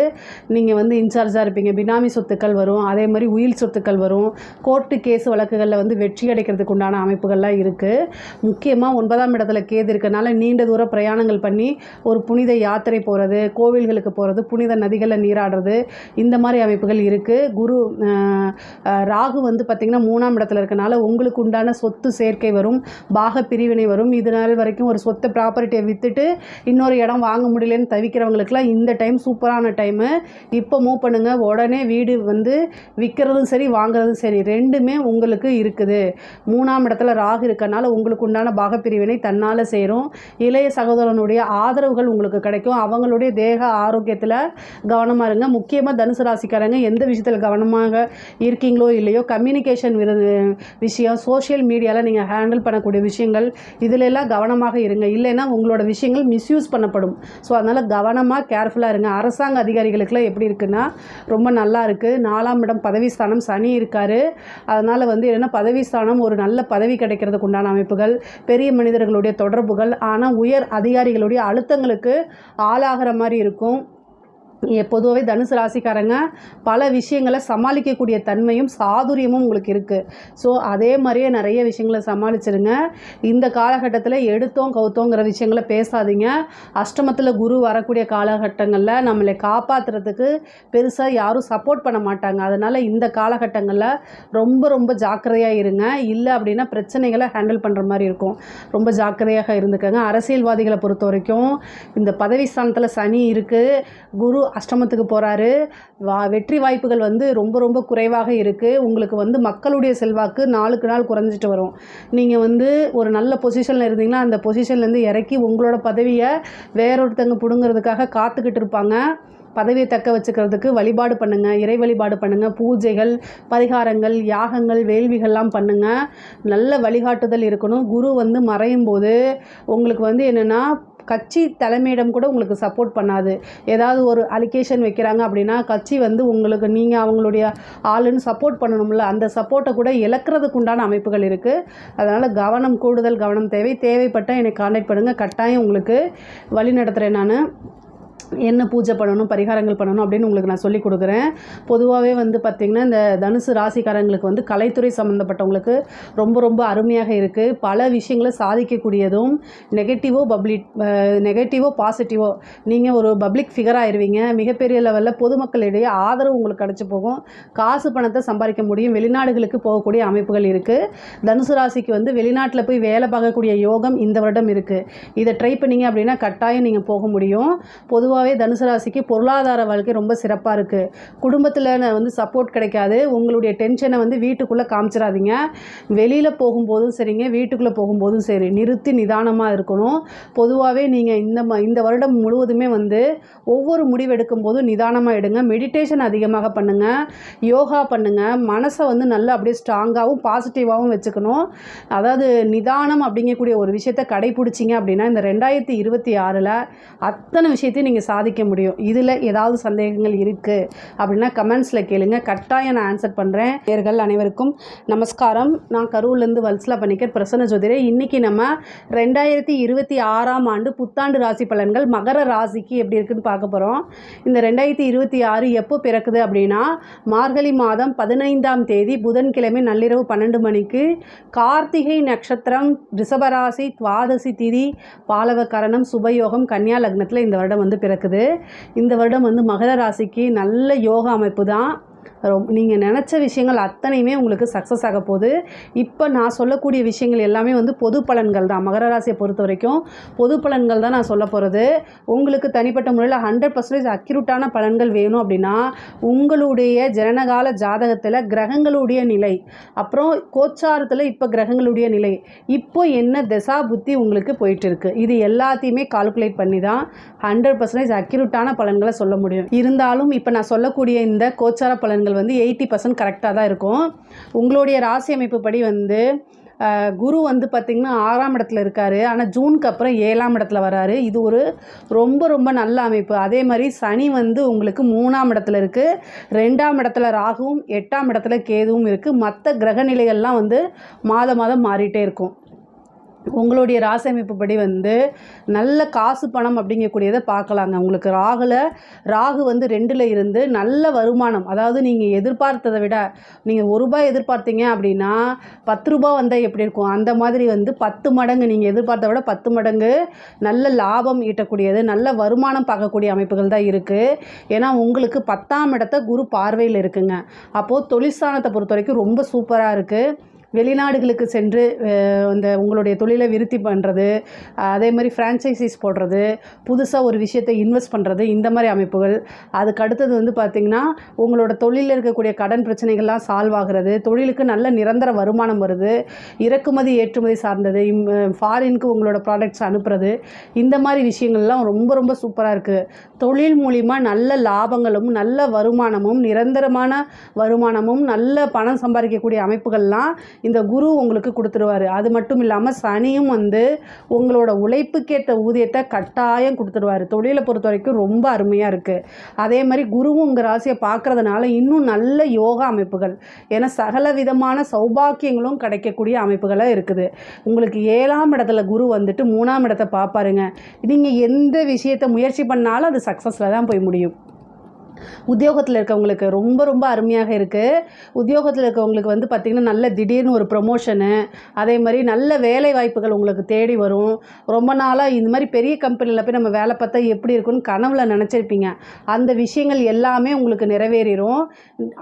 நீங்கள் வந்து இன்சார்ஜாக இருப்பீங்க. பினாமி சொத்துக்கள் வரும். அதே மாதிரி உயில் சொத்துக்கள் வரும். கோர்ட்டு கேஸ் வழக்குகளில் வந்து வெற்றி அடைக்கிறதுக்கு உண்டான அமைப்புகள்லாம் இருக்குது. முக்கியமாக 9ஆம் இடத்துல கேது இருக்கனால நீண்ட தூர பிரயாணங்கள் பண்ணி ஒரு புனித யாத்திரை போகிறது, கோவில்களுக்கு போகிறது, புனித நதிகளில் நீராடுறது, இந்த மாதிரி அமைப்புகள் இருக்குது. ராகு வந்து பார்த்திங்கன்னா 3ஆம் இடத்துல இருக்கனால உங்களுக்கு உண்டான சொத்து சேர்க்கை வரும், பாக பிரிவினை வரும். இது நாள் வரைக்கும் ஒரு சொத்தை ப்ராப்பர்ட்டியை விற்றுட்டு இன்னொரு இடம் வாங்க முடியலன்னு தவிக்கிறவங்களுக்குலாம் இந்த டைம் சூப்பரான டைமு. இப்போ மூவ் பண்ணுங்கள். உடனே வீடு வந்து விற்கிறதும் சரி வாங்குறதும் சரி ரெண்டுமே உங்களுக்கு இருக்குது. 3ஆம் இடத்துல ராகு இருக்கனால உங்களுக்கு உண்டான பாகப்பிரிவினை தன்னால் சேரும். இளைய சகோதரனுடைய ஆதரவுகள் உங்களுக்கு கிடைக்கும். அவங்களுடைய தேக ஆரோக்கியத்தில் கவனமாக இருங்க. முக்கியமாக தனுசு ராசிக்காரங்க எந்த விஷயத்தில் கவனமாக இருக்கீங்களோ இல்லையோ, கம்யூனிகேஷன் விஷயம், சோஷியல் மீடியாவில் நீங்கள் ஹேண்டில் பண்ணக்கூடிய விஷயங்கள் இதில் எல்லாம் கவனமாக இருங்க. இல்லைன்னா உங்களோட விஷயங்கள் மிஸ்யூஸ் பண்ணப்படும். ஸோ அதனால் கவனமாக கேர்ஃபுல்லாக இருங்க. அரசாங்க அதிகாரிகளுக்கெல்லாம் எப்படி இருக்குன்னா ரொம்ப நல்லா இருக்குது. 4ஆம் இடம் பதவி ஸ்தானம் சனி இருக்கார். அதனால் வந்து என்னென்னா பதவி ஸ்தானம் ஒரு நல்ல பதவி கிடைக்கிறதுக்கு உண்டான அமைப்புகள், பெரிய மனிதர்களுடைய தொடர்புகள், ஆனால் உயர் அதிகாரிகளுடைய அழுத்தங்களுக்கு ஆளாகிற மாதிரி இருக்கும். பொதுவாகவே தனுசு ராசிக்காரங்க பல விஷயங்களை சமாளிக்கக்கூடிய தன்மையும் சாதுரியமும் உங்களுக்கு இருக்குது. ஸோ அதே மாதிரியே நிறைய விஷயங்களை சமாளிச்சிருங்க. இந்த காலகட்டத்தில் எடுத்தோம் கவுத்தோங்கிற விஷயங்களை பேசாதீங்க. அஷ்டமத்தில் குரு வரக்கூடிய காலகட்டங்களில் நம்மளை காப்பாற்றுறதுக்கு பெருசாக யாரும் சப்போர்ட் பண்ண மாட்டாங்க. அதனால் இந்த காலகட்டங்களில் ரொம்ப ரொம்ப ஜாக்கிரதையாக இருங்க. இல்லை அப்படின்னா பிரச்சனைகளை ஹேண்டில் பண்ணுற மாதிரி இருக்கும். ரொம்ப ஜாக்கிரதையாக இருந்துக்கங்க. அரசியல்வாதிகளை பொறுத்த வரைக்கும் இந்த பதவி ஸ்தானத்தில் சனி இருக்குது, குரு அஷ்டமத்துக்கு போகிறாரு. வெற்றி வாய்ப்புகள் வந்து ரொம்ப ரொம்ப குறைவாக இருக்குது. உங்களுக்கு வந்து மக்களுடைய செல்வாக்கு நாளுக்கு நாள் குறைஞ்சிட்டு வரும். நீங்கள் வந்து ஒரு நல்ல பொசிஷனில் இருந்தீங்கன்னா அந்த பொசிஷன்லேருந்து இறக்கி உங்களோட பதவியை வேறொருத்தங்க பிடுங்கிறதுக்காக காத்துக்கிட்டு இருப்பாங்க. பதவியை தக்க வச்சுக்கிறதுக்கு வழிபாடு பண்ணுங்கள், இறை வழிபாடு பண்ணுங்கள், பூஜைகள், பரிகாரங்கள், யாகங்கள், வேள்விகள்லாம் பண்ணுங்கள். நல்ல வழிகாட்டுதல் இருக்கணும். குரு வந்து மறையும் போது உங்களுக்கு வந்து என்னென்னா கட்சி தலைமையிடம் கூட உங்களுக்கு சப்போர்ட் பண்ணாது. ஏதாவது ஒரு அலிகேஷன் வைக்கிறாங்க அப்படின்னா கட்சி வந்து உங்களுக்கு நீங்கள் அவங்களுடைய ஆளுன்னு சப்போர்ட் பண்ணணும்ல, அந்த சப்போர்ட்டை கூட இழக்கிறதுக்கு உண்டான அமைப்புகள் இருக்குது. அதனால் கூடுதல் கவனம் தேவை. தேவைப்பட்டால் என்னை கான்டாக்ட் பண்ணுங்கள். கட்டாயம் உங்களுக்கு வழி நடத்துகிறேன். நான் என்ன பூஜை பண்ணணும், பரிகாரங்கள் பண்ணணும் அப்படின்னு உங்களுக்கு நான் சொல்லிக் கொடுக்குறேன். பொதுவாகவே வந்து பார்த்திங்கன்னா இந்த தனுசு ராசிக்காரங்களுக்கு வந்து கலைத்துறை சம்மந்தப்பட்டவங்களுக்கு ரொம்ப ரொம்ப அருமையாக இருக்குது. பல விஷயங்களை சாதிக்கக்கூடியதும், நெகட்டிவோ பாசிட்டிவோ நீங்கள் ஒரு பப்ளிக் ஃபிகர் ஆயிடுவீங்க. மிகப்பெரிய லெவலில் பொதுமக்களிடையே ஆதரவு உங்களுக்கு கிடச்சி போகும். காசு பணத்தை சம்பாதிக்க முடியும். வெளிநாடுகளுக்கு போகக்கூடிய அமைப்புகள் இருக்குது. தனுசு ராசிக்கு வந்து வெளிநாட்டில் போய் வேலை பார்க்கக்கூடிய யோகம் இந்த வருடம் இருக்குது. இதை ட்ரை பண்ணிங்க அப்படின்னா கட்டாயம் நீங்கள் போக முடியும். பொதுவாகவே தனுசு ராசிக்கு பொருளாதார வாழ்க்கை ரொம்ப சிறப்பாக இருக்குது. குடும்பத்தில் வந்து சப்போர்ட் கிடைக்காது. உங்களுடைய டென்ஷனை வந்து வீட்டுக்குள்ளே காமிச்சிடாதீங்க. வெளியில் போகும்போதும் சரிங்க, வீட்டுக்குள்ளே போகும்போதும் சரி, நிறுத்தி நிதானமாக இருக்கணும். பொதுவாகவே நீங்கள் இந்த வருடம் முழுவதுமே வந்து ஒவ்வொரு முடிவு எடுக்கும் போதும் நிதானமாக எடுங்க. மெடிடேஷன் அதிகமாக பண்ணுங்கள், யோகா பண்ணுங்கள். மனசை வந்து நல்லா அப்படியே ஸ்ட்ராங்காகவும் பாசிட்டிவாகவும் வச்சுக்கணும். அதாவது நிதானம் அப்படிங்கக்கூடிய ஒரு விஷயத்தை கடைபிடிச்சிங்க அப்படின்னா இந்த 2026 அத்தனை விஷயத்தையும் நீங்கள் சாதிக்க முடியும். இதில் ஏதாவது சந்தேகங்கள் இருக்குது அப்படின்னா கமெண்ட்ஸில் கேளுங்க. கட்டாயம் நான் ஆன்சர் பண்ணுறேன். நேயர்கள் அனைவருக்கும் நமஸ்காரம். நான் கரூர்லேருந்து வல்சலா பணிக்கர், பிரசன்ன ஜோதிடர். இன்றைக்கி நம்ம 2026ஆம் ஆண்டு புத்தாண்டு ராசி பலன்கள் மகர ராசிக்கு எப்படி இருக்குன்னு பார்க்க போகிறோம். இந்த 2026 எப்போ பிறக்குது அப்படின்னா மார்கழி மாதம் 15ஆம் தேதி புதன்கிழமை நள்ளிரவு 12 மணிக்கு கார்த்திகை நட்சத்திரம், ரிஷபராசி, துவாதசி திதி, பாலவ கரணம், சுபயோகம், கன்னியா லக்னத்தில் இந்த வருடம் வந்து பிறக்குது. இந்த வருடம் வந்து மகர ராசிக்கு நல்ல யோகா அமைப்பு தான். நீங்கள் நினச்ச விஷயங்கள் அத்தனையுமே உங்களுக்கு சக்ஸஸ் ஆக போகுது. இப்போ நான் சொல்லக்கூடிய விஷயங்கள் எல்லாமே வந்து பொது பலன்கள் தான். மகர ராசியை பொறுத்த வரைக்கும் பொது பலன்கள் தான் நான் சொல்ல போகிறது. உங்களுக்கு தனிப்பட்ட முறையில் 100% அக்யூரேட்டான பலன்கள் வேணும் அப்படின்னா உங்களுடைய ஜனனகால ஜாதகத்தில் கிரகங்களுடைய நிலை, அப்புறம் கோச்சாரத்தில் இப்போ கிரகங்களுடைய நிலை, இப்போ என்ன திசா புத்தி உங்களுக்கு போயிட்டு இருக்குது, இது எல்லாத்தையுமே கால்குலேட் பண்ணி தான் 100% அக்யூரேட்டான பலன்களை சொல்ல முடியும். இருந்தாலும் இப்போ நான் சொல்லக்கூடிய இந்த கோச்சார பலன்கள் வந்து 80% கரெக்டாக தான் இருக்கும். உங்களுடைய ராசி அமைப்பு படி வந்து குரு வந்து பார்த்திங்கன்னா 6ஆம் இடத்துல இருக்கார். ஆனால் ஜூனுக்கு அப்புறம் 7ஆம் இடத்துல வராரு. இது ஒரு ரொம்ப ரொம்ப நல்ல அமைப்பு. அதே மாதிரி சனி வந்து உங்களுக்கு 3ஆம் இடத்துல இருக்குது. 2ஆம் இடத்துல ராகுவும் 8ஆம் இடத்துல கேதுவும் இருக்குது. மற்ற கிரக நிலைகள்லாம் வந்து மாதம் மாறிட்டே இருக்கும். உங்களுடைய ராசி அமைப்பு படி வந்து நல்ல காசு பணம் அப்படிங்கக்கூடியதை பார்க்கலாங்க. உங்களுக்கு ராகு வந்து 2ல் இருந்து நல்ல வருமானம், அதாவது நீங்கள் எதிர்பார்த்ததை விட நீங்கள் ₹1 எதிர்பார்த்தீங்க அப்படின்னா ₹10 வந்தால் எப்படி இருக்கும், அந்த மாதிரி வந்து 10 மடங்கு, நீங்கள் எதிர்பார்த்த விட 10 மடங்கு நல்ல லாபம் ஈட்டக்கூடியது, நல்ல வருமானம் பார்க்கக்கூடிய அமைப்புகள் தான் இருக்குது. ஏன்னா உங்களுக்கு 10ஆம் இடத்த குரு பார்வையில் இருக்குங்க. அப்போது தொழிற்சானத்தை பொறுத்த வரைக்கும் ரொம்ப சூப்பராக இருக்குது. வெளிநாடுகளுக்கு சென்று இந்த உங்களுடைய தொழிலை விருத்தி பண்ணுறது, அதே மாதிரி ஃப்ரான்ச்சைசிஸ் போடுறது, புதுசாக ஒரு விஷயத்தை இன்வெஸ்ட் பண்ணுறது, இந்த மாதிரி அமைப்புகள். அதுக்கு அடுத்தது வந்து பார்த்திங்கன்னா உங்களோட தொழிலில் இருக்கக்கூடிய கடன் பிரச்சனைகள்லாம் சால்வ் ஆகிறது, தொழிலுக்கு நல்ல நிரந்தர வருமானம் வருது, இறக்குமதி ஏற்றுமதி சார்ந்தது, ஃபாரினுக்கு உங்களோட ப்ராடக்ட்ஸ் அனுப்புறது, இந்த மாதிரி விஷயங்கள்லாம் ரொம்ப ரொம்ப சூப்பராக இருக்குது. தொழில் மூலிமா நல்ல லாபங்களும் நல்ல வருமானமும் நிரந்தரமான வருமானமும் நல்ல பணம் சம்பாதிக்கக்கூடிய அமைப்புகள்லாம் இந்த குரு உங்களுக்கு கொடுத்துருவார். அது மட்டும் இல்லாமல் சனியும் வந்து உங்களோட உழைப்புக்கேற்ற ஊதியத்தை கட்டாயம் கொடுத்துருவார். தொழிலை பொறுத்த வரைக்கும் ரொம்ப அருமையாக இருக்குது. அதே மாதிரி குருவும் உங்கள் ராசியை பார்க்குறதுனால இன்னும் நல்ல யோகா அமைப்புகள், ஏன்னா சகல விதமான சௌபாக்கியங்களும் கிடைக்கக்கூடிய அமைப்புகளாக இருக்குது. உங்களுக்கு 7ஆம் இடத்துல குரு வந்துட்டு 3ஆம் இடத்தை பார்ப்பாருங்க. நீங்கள் எந்த விஷயத்தை முயற்சி பண்ணாலும் அது சக்ஸஸில் தான் போய் முடியும். உத்தியோகத்தில் இருக்கவங்களுக்கு ரொம்ப ரொம்ப அருமையாக இருக்குது. உத்தியோகத்தில் இருக்கவங்களுக்கு வந்து பார்த்திங்கன்னா நல்ல திடீர்னு ஒரு ப்ரொமோஷனு, அதே மாதிரி நல்ல வேலை வாய்ப்புகள் உங்களுக்கு தேடி வரும். ரொம்ப நாளாக இந்த மாதிரி பெரிய கம்பெனியில் போய் நம்ம வேலை பார்த்தா எப்படி இருக்குன்னு கனவுல நினச்சிருப்பீங்க. அந்த விஷயங்கள் எல்லாமே உங்களுக்கு நிறைவேறிடும்.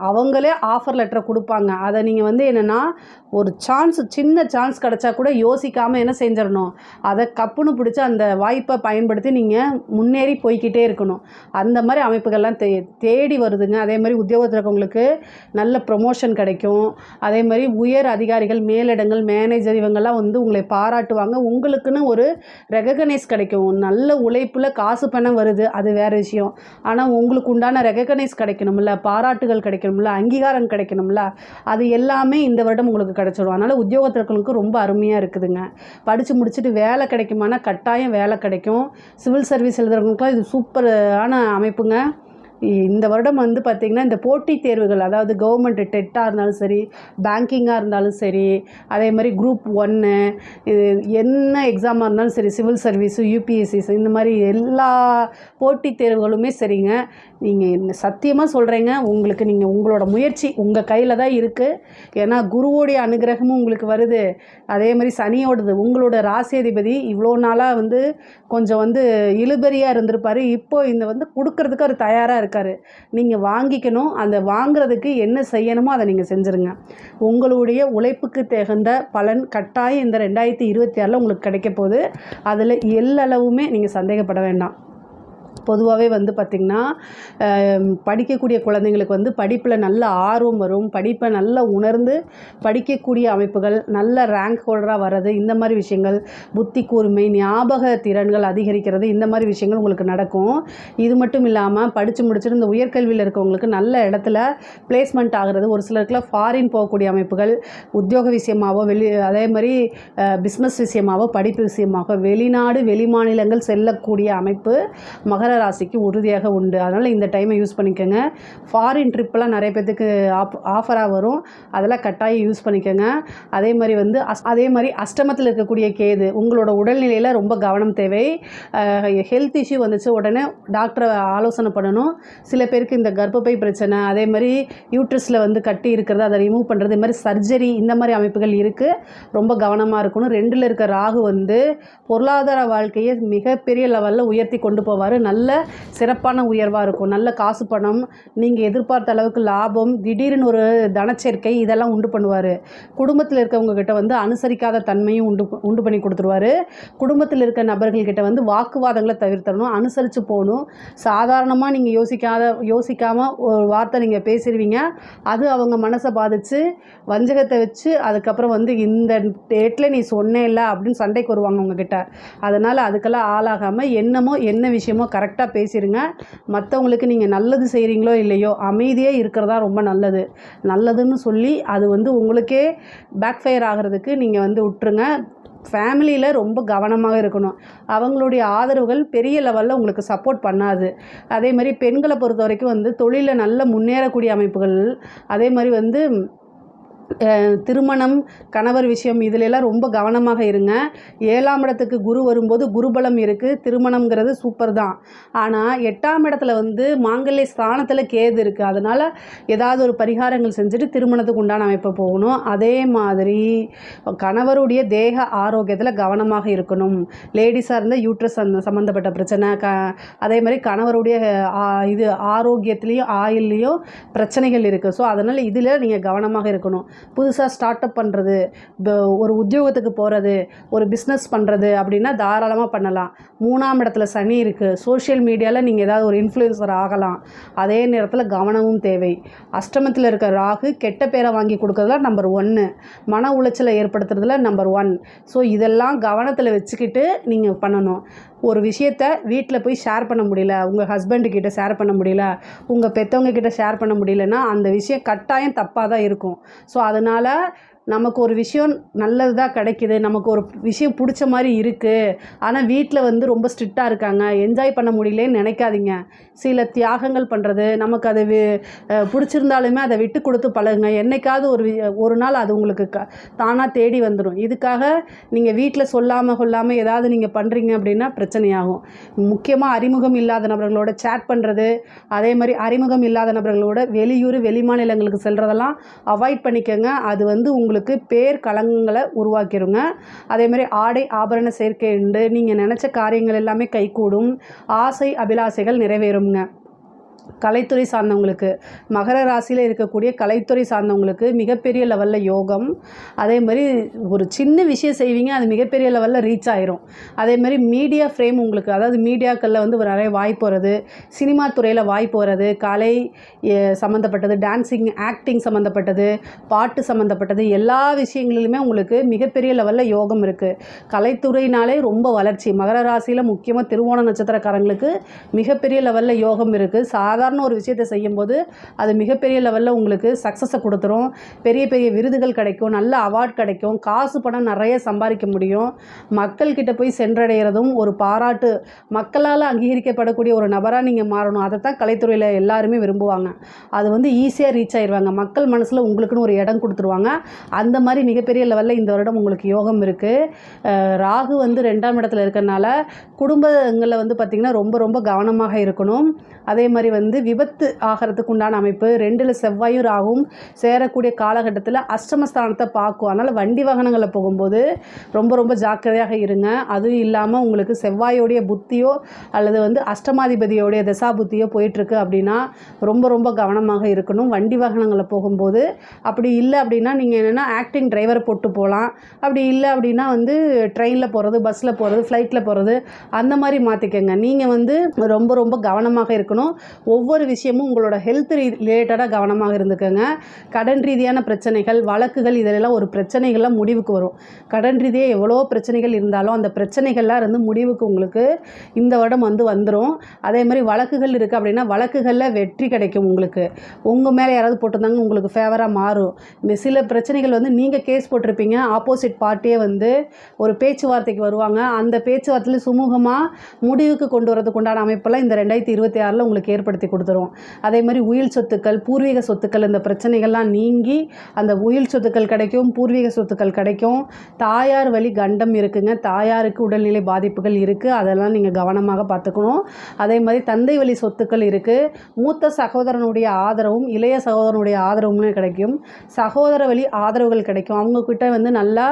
அவங்களே ஆஃபர் லெட்டரை கொடுப்பாங்க. அதை நீங்கள் வந்து என்னென்னா ஒரு சின்ன சான்ஸ் கிடச்சா கூட யோசிக்காமல் என்ன செஞ்சிடணும், அதை கப்புன்னு பிடிச்சி அந்த வாய்ப்பை பயன்படுத்தி நீங்கள் முன்னேறி போய்கிட்டே இருக்கணும். அந்த மாதிரி அமைப்புகள்லாம் தேடி வருதுங்க. அதே மாதிரி உத்தியோகத்தில் இருக்கவங்களுக்கு நல்ல ப்ரொமோஷன் கிடைக்கும். அதே மாதிரி உயர் அதிகாரிகள், மேலிடங்கள், மேனேஜர் இவங்கெல்லாம் வந்து உங்களை பாராட்டுவாங்க. உங்களுக்குன்னு ஒரு ரெகக்னைஸ் கிடைக்கும். நல்ல உழைப்பில் காசு பணம் வருது, அது வேறு விஷயம். ஆனால் உங்களுக்கு உண்டான ரெகக்னைஸ் கிடைக்கணும்ல, பாராட்டுகள் கிடைக்கணும்ல, அங்கீகாரம் கிடைக்கணும்ல, அது எல்லாமே இந்த வருடம் உங்களுக்கு கிடைச்சிடும். அதனால் உத்தியோகத்தில் இருக்கவங்களுக்கு ரொம்ப அருமையாக இருக்குதுங்க. படித்து முடிச்சுட்டு வேலை கிடைக்குமானா கட்டாயம் வேலை கிடைக்கும். சிவில் சர்வீஸ் எழுதுறவங்களுக்குலாம் இது சூப்பரான அமைப்புங்க. இந்த வருடம் வந்து பார்த்திங்கன்னா இந்த போட்டித் தேர்வுகள், அதாவது கவர்மெண்ட் டெட்டாக இருந்தாலும் சரி, பேங்கிங்காக இருந்தாலும் சரி, அதே மாதிரி குரூப் 1 இது என்ன எக்ஸாமாக இருந்தாலும் சரி, சிவில் சர்வீஸு, யூபிஎஸ்சிஸ், இந்த மாதிரி எல்லா போட்டித் தேர்வுகளுமே சரிங்க. நீங்கள் சத்தியமாக சொல்கிறேங்க, நீங்கள் உங்களோட முயற்சி உங்கள் கையில் தான் இருக்குது. ஏன்னா குருவோடைய அனுகிரகமும் உங்களுக்கு வருது. அதே மாதிரி சனியோடது, உங்களோட ராசியாதிபதி இவ்வளோ நாளாக வந்து கொஞ்சம் வந்து இழுபறியாக இருந்திருப்பார். இப்போ இந்த வந்து கொடுக்கறதுக்கு அவர் தயாராக இருக்கார். நீங்கள் வாங்கிக்கணும். அந்த வாங்குறதுக்கு என்ன செய்யணுமோ அதை நீங்கள் செஞ்சுருங்க. உங்களுடைய உழைப்புக்கு தகுந்த பலன் கட்டாயம் இந்த 2026 உங்களுக்கு கிடைக்க போகுது. அதில் எல்லளவுமே நீங்கள் சந்தேகப்பட வேண்டாம். பொதுவாகவே வந்து பார்த்திங்கன்னா படிக்கக்கூடிய குழந்தைங்களுக்கு வந்து படிப்பில் நல்ல ஆர்வம் வரும். படிப்பை நல்லா உணர்ந்து படிக்கக்கூடிய அமைப்புகள், நல்ல ரேங்க் ஹோல்டராக வர்றது, இந்த மாதிரி விஷயங்கள், புத்தி கூர்மை, ஞாபக திறன்கள் அதிகரிக்கிறது, இந்த மாதிரி விஷயங்கள் உங்களுக்கு நடக்கும். இது மட்டும் இல்லாமல் படித்து முடிச்சுட்டு இந்த உயர்கல்வியில் இருக்கவங்களுக்கு நல்ல இடத்துல பிளேஸ்மெண்ட் ஆகிறது, ஒரு சிலருக்குலாம் ஃபாரின் போகக்கூடிய அமைப்புகள், உத்தியோக விஷயமாகவோ அதே மாதிரி பிஸ்னஸ் விஷயமாகவோ படிப்பு விஷயமாக வெளிநாடு வெளிமாநிலங்கள் செல்லக்கூடிய அமைப்பு மகர ராசிக்கு உறுதியாக உண்டு. அதனால் இந்த டைமை யூஸ் பண்ணிக்கோங்க. ஃபாரின் ட்ரிப்பெல்லாம் நிறைய பேர்த்துக்கு ஆஃபராக வரும், அதெல்லாம் கட்டாயம் யூஸ் பண்ணிக்கோங்க. அதே மாதிரி அஷ்டமத்தில் இருக்கக்கூடிய கேது, உங்களோட உடல்நிலையில் ரொம்ப கவனம் தேவை. ஹெல்த் இஷ்யூ வந்துச்சு உடனே டாக்டரை ஆலோசனை பண்ணணும். சில பேருக்கு இந்த கர்ப்பப்பை பிரச்சனை, அதே மாதிரி யூட்ரஸில் வந்து கட்டி இருக்கிறது, அதை ரிமூவ் பண்ணுறது, இது மாதிரி சர்ஜரி, இந்த மாதிரி அமைப்புகள் இருக்குது. ரொம்ப கவனமாக இருக்கணும். 2ல் இருக்க ராகு வந்து பொருளாதார வாழ்க்கையை மிகப்பெரிய லெவலில் உயர்த்தி கொண்டு போவார். நல்ல சிறப்பான உயர்வாக இருக்கும். நல்ல காசு பணம், நீங்கள் எதிர்பார்த்த அளவுக்கு லாபம், திடீர்னு ஒரு தனச்சேர்க்கை, இதெல்லாம் உண்டு பண்ணுவார். குடும்பத்தில் இருக்கவங்க கிட்ட வந்து அனுசரிக்காத தன்மையும் உண்டு பண்ணி கொடுத்துருவார். குடும்பத்தில் இருக்க நபர்கள்கிட்ட வந்து வாக்குவாதங்களை தவிர்த்தரணும், அனுசரித்து போகணும். சாதாரணமாக நீங்கள் யோசிக்காமல் ஒரு வார்த்தை நீங்கள் பேசிடுவீங்க, அது அவங்க மனசை பாதித்து வஞ்சகத்தை வச்சு அதுக்கப்புறம் வந்து இந்த டேட்டில் நீ சொன்னே இல்லை அப்படின்னு சண்டைக்கு வருவாங்க உங்ககிட்ட. அதனால் அதுக்கெல்லாம் ஆளாகாமல் என்ன விஷயமோ கரெக்டாக பேசிடுங்க. மற்றவங்களுக்கு நீங்கள் நல்லது செய்கிறீங்களோ இல்லையோ அமைதியே இருக்கிறதா ரொம்ப நல்லதுன்னு சொல்லி அது வந்து உங்களுக்கே பேக் ஃபயர் ஆகிறதுக்கு நீங்கள் வந்து விட்டுருங்க. ஃபேமிலியில் ரொம்ப கவனமாக இருக்கணும். அவங்களுடைய ஆதரவுகள் பெரிய லெவலில் உங்களுக்கு சப்போர்ட் பண்ணாது. அதே மாதிரி பெண்களை பொறுத்த வரைக்கும் வந்து தொழிலில் நல்ல முன்னேறக்கூடிய அமைப்புகள், அதே மாதிரி வந்து திருமணம், கணவர் விஷயம், இதிலெல்லாம் ரொம்ப கவனமாக இருங்க. 7ஆம் இடத்துக்கு குரு வரும்போது குருபலம் இருக்குது. திருமணம்ங்கிறது சூப்பர் தான். ஆனால் 8ஆம் இடத்துல வந்து மாங்கல்ய ஸ்தானத்தில் கேது இருக்குது. அதனால் ஏதாவது ஒரு பரிகாரங்கள் செஞ்சுட்டு திருமணத்துக்கு உண்டான அமைப்பை போகணும். அதே மாதிரி கணவருடைய தேக ஆரோக்கியத்தில் கவனமாக இருக்கணும். லேடிஸாக இருந்தால் யூட்ரஸ் சம்மந்தப்பட்ட பிரச்சனை, அதே மாதிரி கணவருடைய இது ஆரோக்கியத்துலேயும் ஆயில்லையும் பிரச்சனைகள் இருக்குது. ஸோ அதனால் இதில் நீங்கள் கவனமாக இருக்கணும். புதுசாக ஸ்டார்ட் அப் பண்ணுறது, ஒரு உத்தியோகத்துக்கு போகிறது, ஒரு பிஸ்னஸ் பண்ணுறது அப்படின்னா தாராளமாக பண்ணலாம். 3ஆம் இடத்துல சனி இருக்குது. சோஷியல் மீடியாவில் நீங்கள் ஏதாவது ஒரு இன்ஃப்ளூயன்சர் ஆகலாம். அதே நேரத்தில் கவனமும் தேவை. அஷ்டமத்தில் இருக்க ராகு கெட்ட பேரை வாங்கி கொடுக்கறதுல நம்பர் 1, மன உளைச்சலை ஏற்படுத்துறதுல நம்பர் 1. ஸோ இதெல்லாம் கவனத்தில் வச்சுக்கிட்டு நீங்கள் பண்ணணும். ஒரு விஷயத்த வீட்டில் போய் ஷேர் பண்ண முடியல, உங்கள் ஹஸ்பண்டுக்கிட்ட ஷேர் பண்ண முடியல, உங்கள் பெற்றவங்க கிட்ட ஷேர் பண்ண முடியலன்னா அந்த விஷயம் கட்டாயம் தப்பாக தான் இருக்கும். ஸோ அதனால் நமக்கு ஒரு விஷயம் நல்லதாக கிடைக்கிது, நமக்கு ஒரு விஷயம் பிடிச்ச மாதிரி இருக்குது, ஆனால் வீட்டில் வந்து ரொம்ப ஸ்ட்ரிக்டாக இருக்காங்க, என்ஜாய் பண்ண முடியலேன்னு நினைக்காதீங்க. சில தியாகங்கள் பண்ணுறது, நமக்கு அது பிடிச்சிருந்தாலுமே அதை விட்டு கொடுத்து பழகுங்க. என்றைக்காவது ஒரு நாள் அது உங்களுக்கு தானாக தேடி வந்துடும். இதுக்காக நீங்கள் வீட்டில் சொல்லாமல் ஏதாவது நீங்கள் பண்ணுறீங்க அப்படின்னா பிரச்சனையாகும். முக்கியமாக அறிமுகம் இல்லாத நபர்களோட சேட் பண்ணுறது, அதே மாதிரி அறிமுகம் இல்லாத நபர்களோட வெளியூர் வெளிமாநிலங்களுக்கு செல்கிறதெல்லாம் அவாய்ட் பண்ணிக்கோங்க. அது வந்து உங்களுக்கு பேர் கலங்களை உருவாக்கிடுங்க. அதே மாதிரி ஆடை ஆபரண சேர்க்கை உண்டு. நீங்கள் நினச்ச காரியங்கள் எல்லாமே கைகூடும். ஆசை அபிலாசைகள் நிறைவேறுங்க. கலைத்துறை சார்ந்தவங்களுக்கு, மகர ராசியில் இருக்கக்கூடிய கலைத்துறை சார்ந்தவங்களுக்கு மிகப்பெரிய லெவலில் யோகம். அதே மாதிரி ஒரு சின்ன விஷயம் செய்வீங்க, அது மிகப்பெரிய லெவலில் ரீச் ஆயிரும். அதே மாதிரி மீடியா ஃப்ரேம் உங்களுக்கு, அதாவது மீடியாக்களில் வந்து நிறைய வாய்ப்பு வருது, சினிமா துறையில் வாய்ப்பு வருது, கலை சம்மந்தப்பட்டது, டான்ஸிங் ஆக்டிங் சம்மந்தப்பட்டது, பாட்டு சம்மந்தப்பட்டது, எல்லா விஷயங்களிலுமே உங்களுக்கு மிகப்பெரிய லெவலில் யோகம் இருக்குது. கலைத்துறையினாலே ரொம்ப வளர்ச்சி. மகர ராசியில் முக்கியமாக திருவோண நட்சத்திரக்காரங்களுக்கு மிகப்பெரிய லெவலில் யோகம் இருக்குது. சாதாரண ஒரு விஷயத்தை செய்யும்போது அது மிகப்பெரிய லெவலில் உங்களுக்கு சக்ஸஸை கொடுத்துரும். பெரிய பெரிய விருதுகள் கிடைக்கும், நல்ல அவார்ட் கிடைக்கும், காசு பணம் நிறைய சம்பாதிக்க முடியும். மக்கள்கிட்ட போய் சென்றடைகிறதும் ஒரு பாராட்டு, மக்களால் அங்கீகரிக்கப்படக்கூடிய ஒரு நபராக நீங்கள் மாறணும். அதை தான் கலைத்துறையில் எல்லாருமே விரும்புவாங்க. அது வந்து ஈஸியாக ரீச் ஆயிடுவாங்க. மக்கள் மனசில் உங்களுக்குன்னு ஒரு இடம் கொடுத்துருவாங்க. அந்த மாதிரி மிகப்பெரிய லெவலில் இந்த வருடம் உங்களுக்கு யோகம் இருக்குது. ராகு வந்து 2ஆம் இடத்துல இருக்கிறனால குடும்பங்களில் வந்து பார்த்திங்கன்னா ரொம்ப ரொம்ப கவனமாக இருக்கணும். அதே மாதிரி வந்து விபத்து ஆகிறதுக்கு உண்டான அமைப்பு 2ல் செவ்வாயும் ராகும் சேரக்கூடிய காலகட்டத்தில் அஷ்டமஸ்தானத்தை பார்க்கும். அதனால் வண்டி வாகனங்களில் போகும்போது ரொம்ப ரொம்ப ஜாக்கிரதையாக இருங்க. அதுவும் இல்லாமல் உங்களுக்கு செவ்வாயோடைய புத்தியோ அல்லது வந்து அஷ்டமாதிபதியோடைய தசா புத்தியோ போயிட்டுருக்கு அப்படின்னா ரொம்ப ரொம்ப கவனமாக இருக்கணும் வண்டி வாகனங்களில் போகும்போது. அப்படி இல்லை அப்படின்னா நீங்கள் என்னென்னா ஆக்டிங் டிரைவரை போட்டு போகலாம். அப்படி இல்லை அப்படின்னா வந்து ட்ரெயினில் போகிறது, பஸ்ஸில் போகிறது, ஃப்ளைட்டில் போகிறது, அந்த மாதிரி மாற்றிக்கங்க. நீங்கள் வந்து ரொம்ப ரொம்ப கவனமாக இருக்கணும். ஒவ்வொரு விஷயமும் உங்களோட ஹெல்த் ரிலேட்டடாக கவனமாக இருந்துக்கங்க. கடன் ரீதியான பிரச்சனைகள், வழக்குகள், இதெல்லாம் ஒரு பிரச்சனைகள்லாம் முடிவுக்கு வரும். கடன் ரீதியாக எவ்வளோ பிரச்சனைகள் இருந்தாலும் அந்த பிரச்சனைகள்லாம் இருந்து முடிவுக்கு உங்களுக்கு இந்த வருடம் வந்துடும். அதே மாதிரி வழக்குகள் இருக்குது அப்படின்னா வழக்குகளில் வெற்றி கிடைக்கும். உங்களுக்கு உங்கள் மேலே யாராவது போட்டிருந்தாங்க உங்களுக்கு ஃபேவராக மாறும். சில பிரச்சனைகள் வந்து நீங்கள் கேஸ் போட்டிருப்பீங்க, ஆப்போசிட் பார்ட்டியே வந்து ஒரு பேச்சுவார்த்தைக்கு வருவாங்க. அந்த பேச்சுவார்த்தையில் சுமூகமாக முடிவுக்கு கொண்டு வரதுக்கு உண்டான அமைப்பெல்லாம் இந்த 2026 உங்களுக்கு ஏற்படுத்தி கொடுத்துரும். அதே மாதிரி உயில் சொத்துக்கள், பூர்வீக சொத்துக்கள், இந்த பிரச்சனைகள்லாம் நீங்கி அந்த உயில் சொத்துக்கள் கிடைக்கும், பூர்வீக சொத்துக்கள் கிடைக்கும். தாயார் வழி கண்டம் இருக்குங்க, தாயாருக்கு உடல்நிலை பாதிப்புகள் இருக்குது, அதெல்லாம் நீங்கள் கவனமாக பார்த்துக்கணும். அதே மாதிரி தந்தை வழி சொத்துக்கள் இருக்குது. மூத்த சகோதரனுடைய ஆதரவும் இளைய சகோதரனுடைய ஆதரவும் கிடைக்கும். சகோதர வழி ஆதரவுகள் கிடைக்கும். அவங்கக்கிட்ட வந்து நல்லா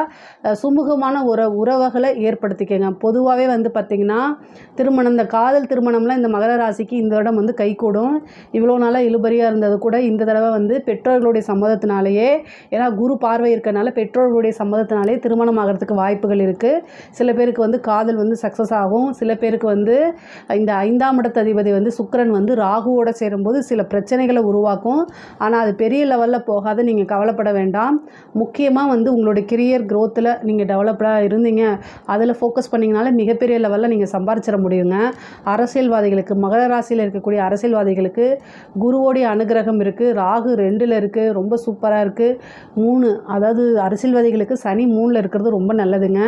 சுமூகமான உறவுகளை ஏற்படுத்திக்கங்க. பொதுவாகவே வந்து பார்த்திங்கன்னா திருமணம், இந்த காதல் திருமணம்லாம் இந்த மகர ராசிக்கு இந்த வருடம் வந்து கைகூடும். இவ்வளோ நாளாக இழுபறியாக இருந்தது கூட இந்த தடவை வந்து பெற்றோர்களுடைய சம்மதத்தினாலேயே, ஏன்னா குரு பார்வை இருக்கிறனால பெற்றோர்களுடைய சம்மதத்தினாலே திருமணம் ஆகிறதுக்கு வாய்ப்புகள் இருக்குது. சில பேருக்கு வந்து காதல் வந்து சக்ஸஸ் ஆகும். சில பேருக்கு வந்து இந்த 5ஆம் இடத்து அதிபதி வந்து சுக்கிரன் வந்து ராகுவோடு சேரும்போது சில பிரச்சனைகளை உருவாக்கும். ஆனால் அது பெரிய லெவலில் போகாது, நீங்கள் கவலைப்பட வேண்டாம். முக்கியமாக வந்து உங்களுடைய கெரியர் க்ரோத்தில் நீங்கள் டெவலப்டாக இருந்தீங்க, அதில் ஃபோக்கஸ் பண்ணிங்கனால மிகப்பெரிய லெவலில் நீங்கள் சம்பாரிச்சிட முடியுங்க. அரசியல்வாதிகளுக்கு, மகர ராசியில் இருக்கக்கூடிய அரசியல்வாதிகளுக்கு குருவோடைய அனுகிரகம் இருக்குது. ராகு 2ல் இருக்குது, ரொம்ப சூப்பராக இருக்குது. 3, அதாவது அரசியல்வாதிகளுக்கு சனி 3ல் இருக்கிறது ரொம்ப நல்லதுங்க.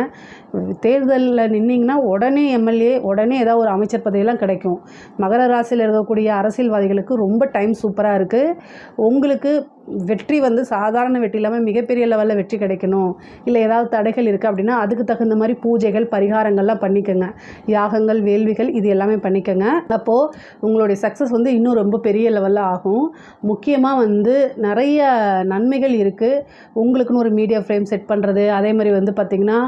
தேர்தலில் நின்னீங்கன்னா உடனே எம்எல்ஏ, உடனே ஏதாவது ஒரு அமைச்சர் பதவியெல்லாம் கிடைக்கும். மகர ராசியில் இருக்கக்கூடிய அரசியல்வாதிகளுக்கு ரொம்ப டைம் சூப்பராக இருக்குது. உங்களுக்கு வெற்றி வந்து சாதாரண வெற்றி இல்லாமல் மிகப்பெரிய லெவலில் வெற்றி கிடைக்கணும், இல்லை ஏதாவது தடைகள் இருக்குது அப்படின்னா அதுக்கு தகுந்த மாதிரி பூஜைகள் பரிகாரங்கள்லாம் பண்ணிக்கோங்க. யாகங்கள், வேள்விகள், இது எல்லாமே பண்ணிக்கோங்க. அப்போது உங்களுடைய சக்ஸஸ் வந்து இன்னும் ரொம்ப பெரிய லெவலில் ஆகும். முக்கியமாக வந்து நிறைய நன்மைகள் இருக்குது. உங்களுக்குன்னு ஒரு மீடியா ஃப்ரேம் செட் பண்ணுறது, அதே மாதிரி வந்து பார்த்திங்கன்னா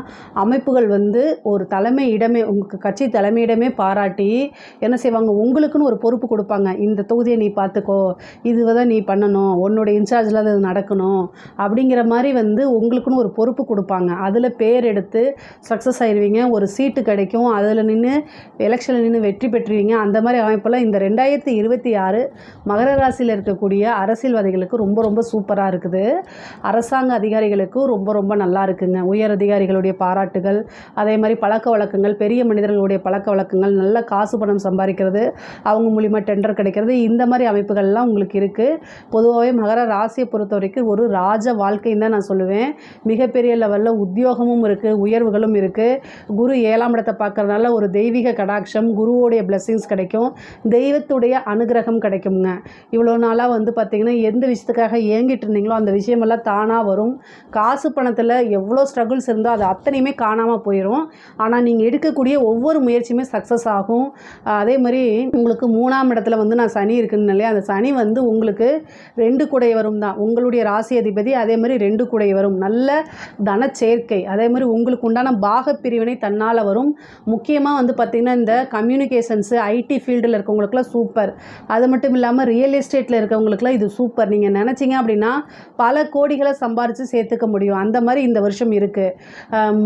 அமைப்புகள் வந்து ஒரு தலைமையிடமே, உங்களுக்கு கட்சி தலைமையிடமே பாராட்டி என்ன செய்வாங்க, உங்களுக்குன்னு ஒரு பொறுப்பு கொடுப்பாங்க. இந்த தொகுதியை நீ பார்த்துக்கோ, இதுதான் நீ பண்ணணும், உன்னுடைய இன்சார்ஜில் அது நடக்கணும் அப்படிங்கிற மாதிரி வந்து உங்களுக்குன்னு ஒரு பொறுப்பு கொடுப்பாங்க. அதில் பேர் எடுத்து சக்ஸஸ் ஆயிடுவீங்க. ஒரு சீட்டு கிடைக்கும். அதில் நின்று எலெக்ஷனில் நின்று வெற்றி பெற்றுவீங்க. அந்த மாதிரி அமைப்பெல்லாம் இந்த 2026 மகர ராசியில் இருக்கக்கூடிய அரசியல்வாதிகளுக்கு ரொம்ப ரொம்ப சூப்பராக இருக்குது. அரசாங்க அதிகாரிகளுக்கும் ரொம்ப ரொம்ப நல்லா இருக்குங்க. உயர் அதிகாரிகளுடைய பாராட்டுகள், அதே மாதிரி பழக்க வழக்கங்கள், பெரிய மனிதர்களுடைய பழக்க வழக்கங்கள், நல்ல காசு பணம் சம்பாதிக்கிறது, அவங்க மூலிமா டெண்டர் கிடைக்கிறது, இந்த மாதிரி அமைப்புகள்லாம் உங்களுக்கு இருக்குது. பொதுவாகவே மகர ராசியை பொறுத்த வரைக்கும் ஒரு ராஜ வாழ்க்கைன்னு தான் நான் சொல்லுவேன். மிகப்பெரிய லெவலில் உத்தியோகமும் இருக்குது, உயர்வுகளும் இருக்குது. குரு 7ஆம் இடத்தை பார்க்கறதுனால ஒரு தெய்வீக கடாட்சம், குருவோடைய பிளெஸ்ஸிங்ஸ் கிடைக்கும், தெய்வத்துடைய அனுகிரகம் கிடைக்குங்க. இவ்வளோ நாளாக வந்து பார்த்திங்கன்னா எந்த விஷயத்துக்காக ஏங்கிட்டு இருந்தீங்களோ அந்த விஷயமெல்லாம் தானாக வரும். காசு பணத்தில் எவ்வளோ ஸ்ட்ரகிள்ஸ் இருந்தோ அது அத்தனையுமே காணாமல் போயிடும். ஆனால் நீங்கள் எடுக்கக்கூடிய ஒவ்வொரு முயற்சியுமே சக்ஸஸ் ஆகும். அதே மாதிரி உங்களுக்கு 3ஆம் இடத்துல வந்து நான் சனி இருக்குன்னு இல்லையா, அந்த சனி வந்து உங்களுக்கு 2 குடை வரும் தான். உங்களுடைய ராசி அதிபதி அதே மாதிரி 2 குடை வரும். நல்ல தன சேர்க்கை, அதே மாதிரி உங்களுக்கு உண்டான பாக பிரிவினை தன்னால் வரும். முக்கியமாக வந்து பார்த்திங்கன்னா இந்த கம்யூனிகேஷன்ஸு, ஐடி ஃபீல்டில் இருக்கவங்களுக்குலாம் சூப்பர். அது மட்டும் இல்லாமல் ரியல் எஸ்டேட்டில் இருக்கவங்களுக்குலாம் இது சூப்பர். நீங்கள் நினச்சிங்க அப்படின்னா பல கோடிகளை சம்பாரித்து சேர்த்துக்க முடியும். அந்த மாதிரி இந்த வருஷம் இருக்குது.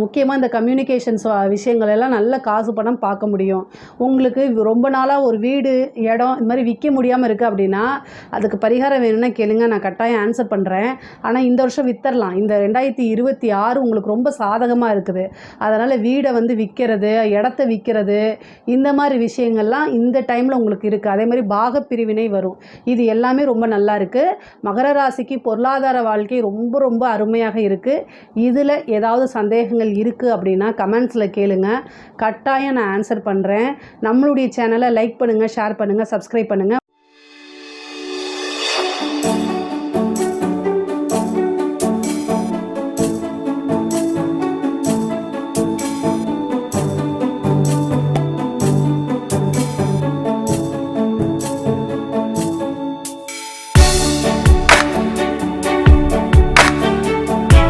முக்கியமாக இந்த கம்யூனிகேஷன்ஸ் விஷயங்கள் எல்லாம் நல்ல காசு பணம் பார்க்க முடியும். உங்களுக்கு ரொம்ப நாளாக ஒரு வீடு, இடம் இந்த மாதிரி விற்க முடியாமல் இருக்குது அப்படின்னா அதுக்கு பரிகாரம் வேணும்னா கேளுங்க, நான் கட்டாயம் ஆன்சர் பண்ணுறேன். ஆனால் இந்த வருஷம் வித்தரலாம். இந்த 2026 உங்களுக்கு ரொம்ப சாதகமாக இருக்குது. அதனால் வீடை வந்து விற்கிறது, இடத்த விற்கிறது, இந்த மாதிரி விஷயங்கள்லாம் இந்த டைமில் உங்களுக்கு இருக்குது. அதே மாதிரி பாகப்பிரிவினை வரும். இது எல்லாமே ரொம்ப நல்லா இருக்குது. மகர ராசிக்கு பொருளாதார வாழ்க்கை ரொம்ப ரொம்ப அருமையாக இருக்குது. இதில் ஏதாவது சந்தேகங்கள் இருக்குது அப்படின்னா கமெண்ட்ஸில் கேளுங்க, கட்டாயம் நான் ஆன்சர் பண்ணுறேன். நம்மளுடைய சேனலை லைக் பண்ணுங்கள், ஷேர் பண்ணுங்கள், சப்ஸ்கிரைப் பண்ணுங்கள்.